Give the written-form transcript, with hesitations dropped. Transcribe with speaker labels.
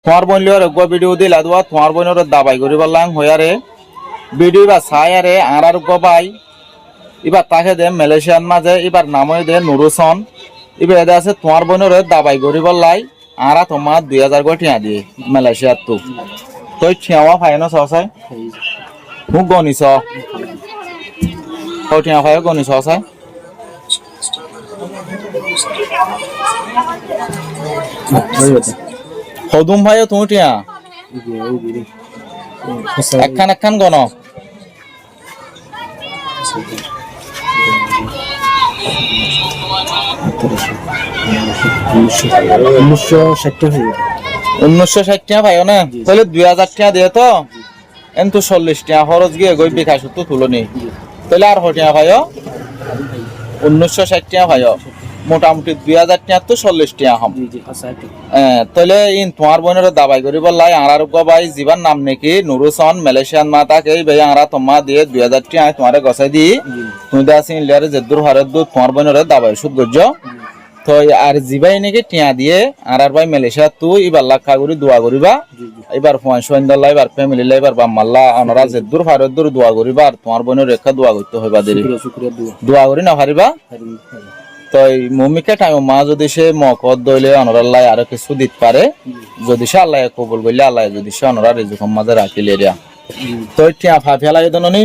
Speaker 1: তোমার বইনলিওর গো ভিডিও দিলা দুয়া তোমার বইনর দাবাই করিবার লাং হয়ারে ভিডিও বা ছায়ারে আর গো বাই এবার তাকে দে মালয়েশিয়ার মাঝে এবার নামই দে নুরুসন এবার এদের আছে তোমার বোনের দাবাই করিবার লাই আর তোমার 2000 গো টিয়া দিয়ে মালয়েশিয়ার তো তুই টিয়াওয়া ফাই না সসাই মুখ গনিস ও টিয়া ফাই গনিস সসাই হদুম ভাইও তুমি টিয়া একখান একখান গণ 1960 টাকা পাইও না তাহলে 2000 টাকা দিয়ে তো এন্তু 40 টাকা খরচ গিয়ে গই বিকাশ তো তুলনি তাহলে আর হটিয়া পাইও 1960 টাকা পাইও মোটামুটি 2000 টাকা তো 40 টাকা হম তাহলে ইন তোমার বোনের দাবাই করিব লাই আর ভাই জীবন নাম নাকি নুরুসন মালয়েশিয়ান মাতাকে ভাই আর তোমা দিয়ে 2000 টাকা তোমারে গছাই দি তুমি দাসিন লিয়ারে জেদুর হারে দু তোমার বোনের দাবাই সুদ গজ্জ তো আর জিবাই নাকি টিয়া দিয়ে আর ভাই মালয়েশিয়া তুই এবার লাখা করি দোয়া করিবা এবার পয়সা এবার ফ্যামিলি এবার বাম্মাল্লা অনরা জেদুর হারে দূর দোয়া করিবা আর তোমার বোনের রেখা দোয়া করতে হইবা দেরি দোয়া করি না পারিবা তো মমিকে টাইম মা যদি সে মকদ দইলে অনরাল্লাহ আরো কিছু দিতে পারে যদি সে আল্লাহ কবুল করলে আল্লাহ যদি সে অনরা রিজুক মাঝে রাখিলে তো টিয়া ফা ফেলাই দননি